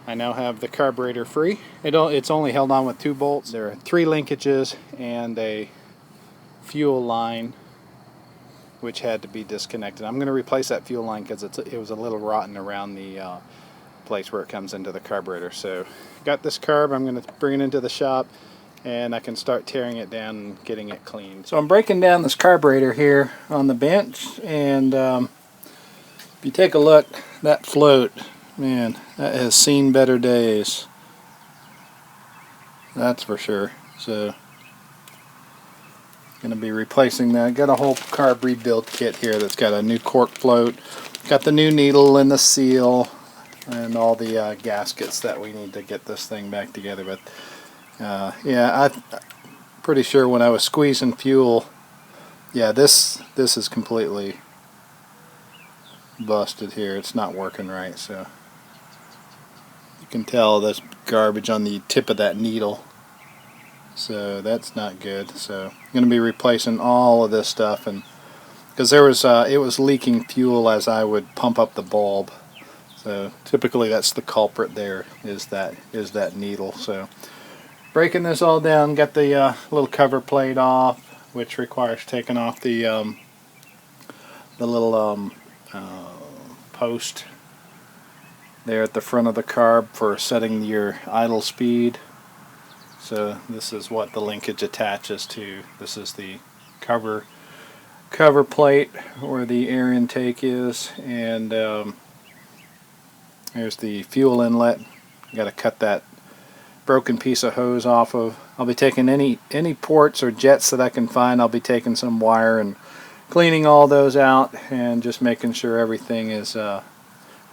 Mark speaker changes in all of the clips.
Speaker 1: I now have the carburetor free. It's only held on with 2 bolts. There are 3 linkages and a fuel line which had to be disconnected. I'm going to replace that fuel line because it was a little rotten around the place where it comes into the carburetor. So got this carb. I'm going to bring it into the shop and I can start tearing it down and getting it cleaned. So I'm breaking down this carburetor here on the bench, and if you take a look, that float, man, that has seen better days. That's for sure. So going to be replacing that. Got a whole carb rebuild kit here that's got a new cork float, got the new needle and the seal, and all the gaskets that we need to get this thing back together. But yeah, I'm pretty sure when I was squeezing fuel, yeah, this is completely busted here. It's not working right, so you can tell there's garbage on the tip of that needle. So that's not good. So I'm going to be replacing all of this stuff, and because there was it was leaking fuel as I would pump up the bulb. So typically that's the culprit. There is that needle. So breaking this all down, got the little cover plate off, which requires taking off the little post there at the front of the carb for setting your idle speed. So this is what the linkage attaches to. This is the cover plate where the air intake is, and here's the fuel inlet. Got to cut that broken piece of hose off of. I'll be taking any ports or jets that I can find. I'll be taking some wire and cleaning all those out and just making sure everything is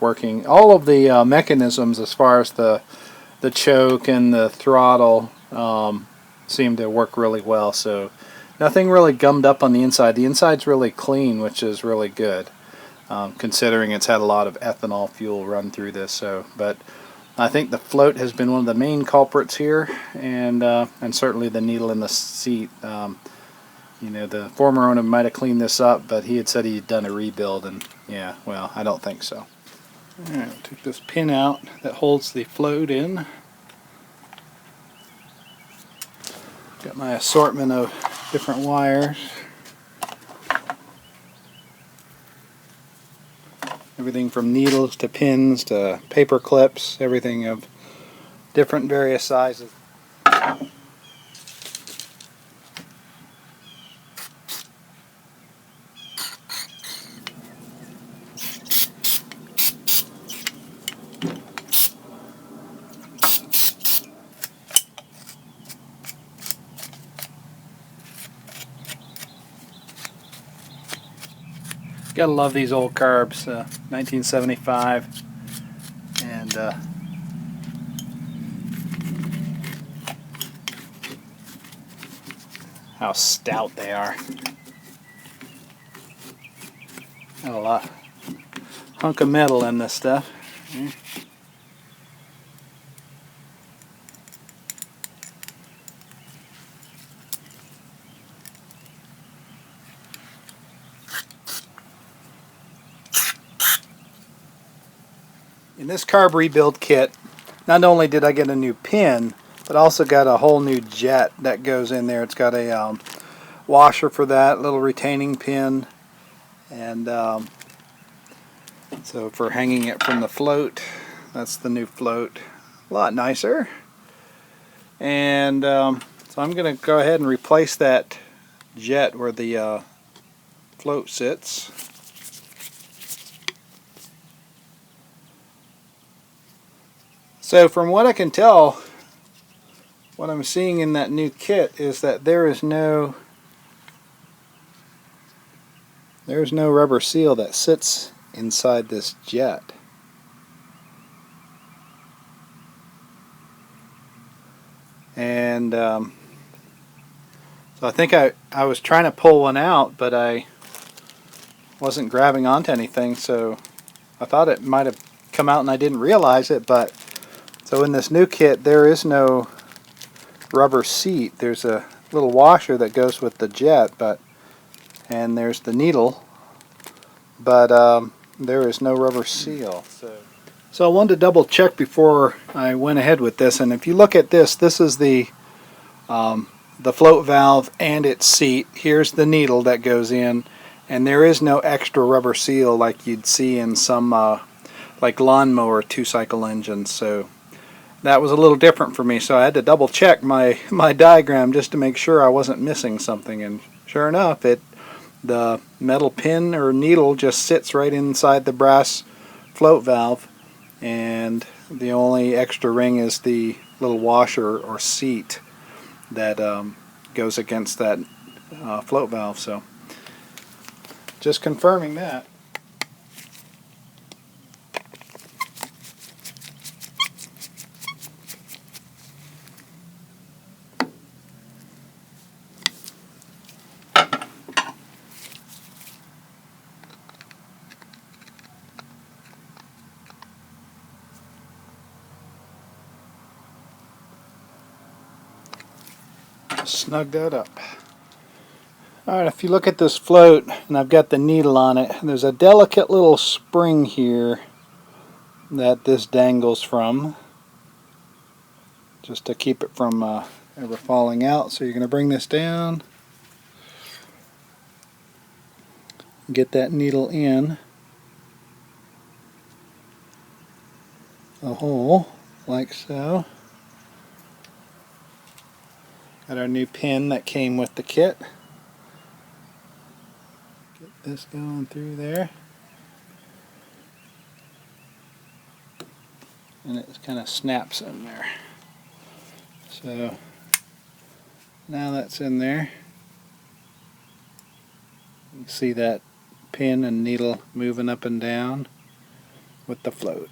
Speaker 1: working. All of the mechanisms as far as the choke and the throttle seem to work really well, so nothing really gummed up on the inside. The inside's really clean, which is really good, considering it's had a lot of ethanol fuel run through this. So, but I think the float has been one of the main culprits here, and certainly the needle in the seat. You know, the former owner might have cleaned this up, but he had said he'd done a rebuild, and yeah, well, I don't think so. Alright, took this pin out that holds the float in. Got my assortment of different wires. Everything from needles to pins to paper clips, everything of different various sizes. Gotta love these old carbs, 1975, and how stout they are. Got a lot hunk of metal in this stuff. In this carb rebuild kit, not only did I get a new pin, but also got a whole new jet that goes in there. It's got a washer for that, little retaining pin, and so for hanging it from the float, that's the new float. A lot nicer. And so I'm going to go ahead and replace that jet where the float sits. So from what I can tell, what I'm seeing in that new kit is that there's no rubber seal that sits inside this jet. And so I think I was trying to pull one out, but I wasn't grabbing onto anything, so I thought it might have come out and I didn't realize it. But so in this new kit there is no rubber seat. There's a little washer that goes with the jet, and there's the needle, but there is no rubber seal. So So I wanted to double check before I went ahead with this, and if you look at this, this is the float valve and its seat. Here's the needle that goes in, and there is no extra rubber seal like you'd see in some like lawnmower 2-cycle engines. So that was a little different for me, so I had to double check my diagram just to make sure I wasn't missing something, and sure enough, the metal pin or needle just sits right inside the brass float valve, and the only extra ring is the little washer or seat that goes against that float valve. So just confirming that. Snug that up. Alright, if you look at this float, and I've got the needle on it, there's a delicate little spring here that this dangles from, just to keep it from ever falling out. So you're going to bring this down, get that needle in the hole, like so. Got our new pin that came with the kit. Get this going through there. And it kind of snaps in there. So now that's in there. You can see that pin and needle moving up and down with the float.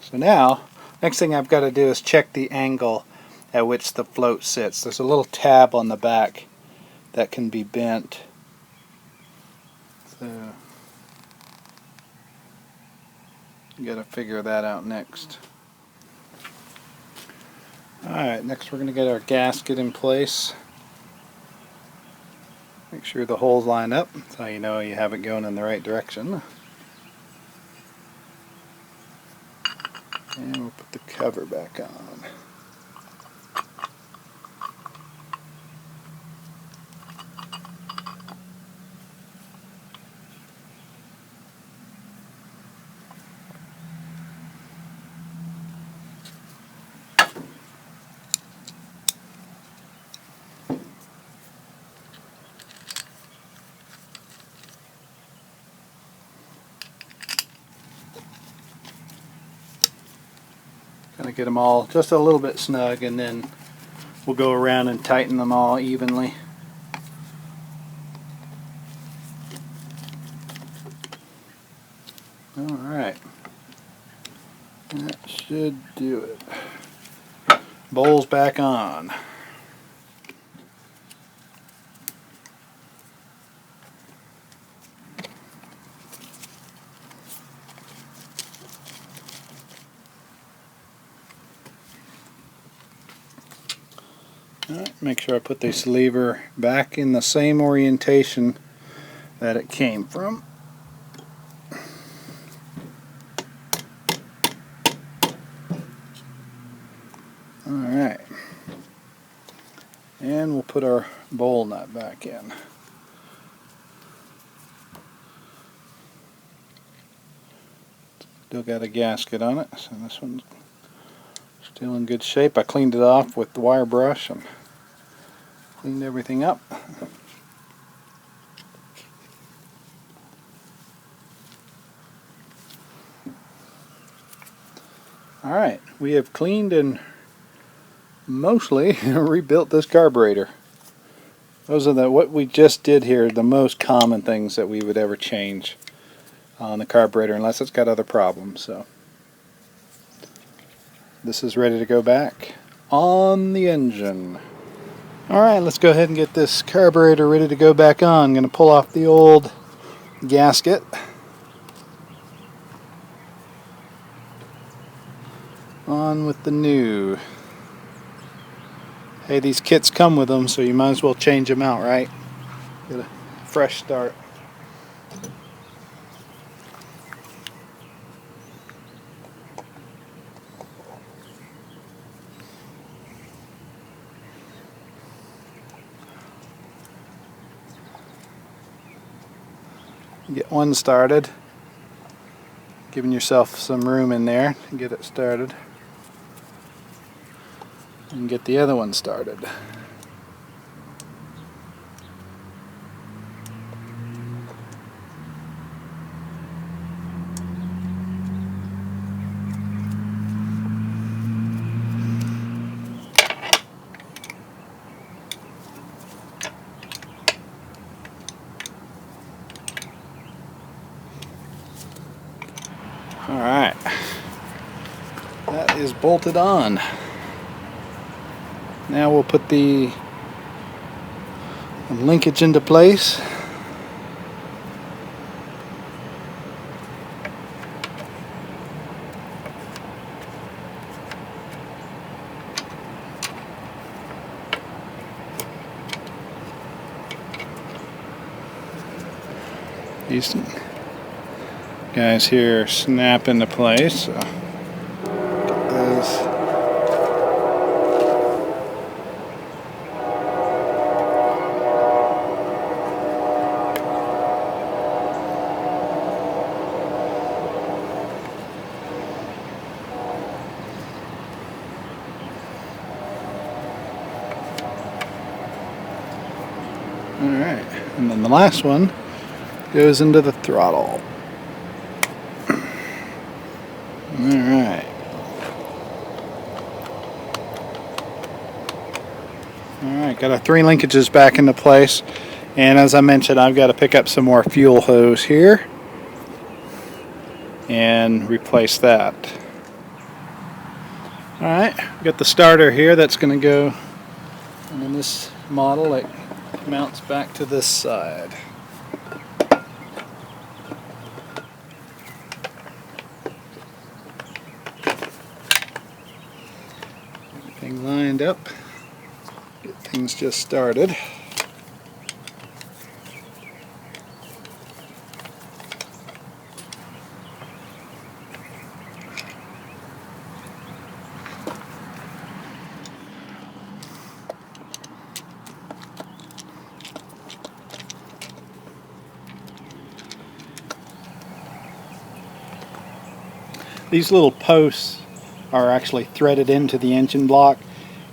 Speaker 1: So now, next thing I've got to do is check the angle at which the float sits. There's a little tab on the back that can be bent. So you got to figure that out next. Alright, next we're going to get our gasket in place. Make sure the holes line up so you know you have it going in the right direction. And we'll put the cover back on. Kind of get them all just a little bit snug, and then we'll go around and tighten them all evenly. Alright, that should do it. Bowls back on. Alright, make sure I put this lever back in the same orientation that it came from. Alright, and we'll put our bowl nut back in. Still got a gasket on it, so this one's still in good shape. I cleaned it off with the wire brush and cleaned everything up. Alright, we have cleaned and mostly rebuilt this carburetor. Those are what we just did here, the most common things that we would ever change on the carburetor, unless it's got other problems. So this is ready to go back on the engine. Alright, let's go ahead and get this carburetor ready to go back on. I'm going to pull off the old gasket. On with the new. Hey, these kits come with them, so you might as well change them out, right? Get a fresh start. Get one started, giving yourself some room in there to get it started, and get the other one started. Alright, that is bolted on. Now we'll put the linkage into place. These guys here snap into place. So alright, and then the last one goes into the throttle. Alright. Alright, got our 3 linkages back into place. And as I mentioned, I've got to pick up some more fuel hose here and replace that. Alright, got the starter here that's going to go, and then this model it mounts back to this side. Everything lined up, get things just started. These little posts are actually threaded into the engine block,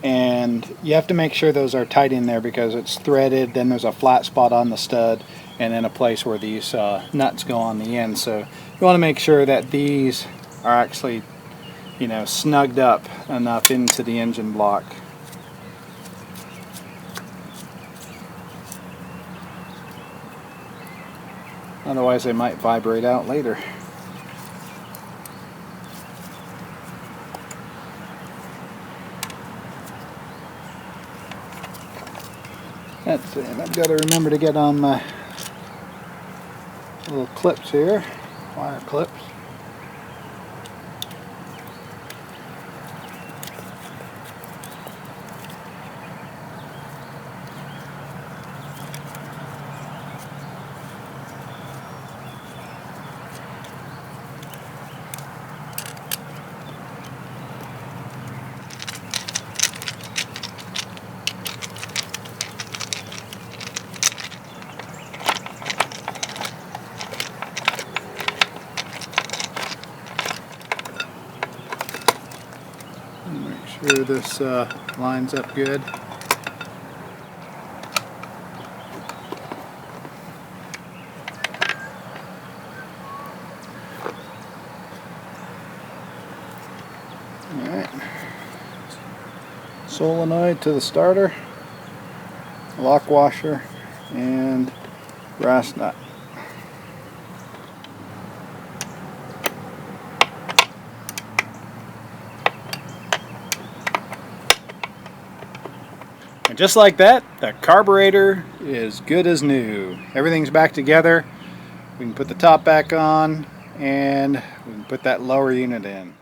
Speaker 1: and you have to make sure those are tight in there because it's threaded, then there's a flat spot on the stud, and then a place where these nuts go on the end. So you want to make sure that these are actually, you know, snugged up enough into the engine block. Otherwise they might vibrate out later. That's it. I've got to remember to get on my little clips here, wire clips. Make sure this lines up good. Alright. Solenoid to the starter, lock washer, and brass nut. And just like that, the carburetor is good as new. Everything's back together. We can put the top back on, and we can put that lower unit in.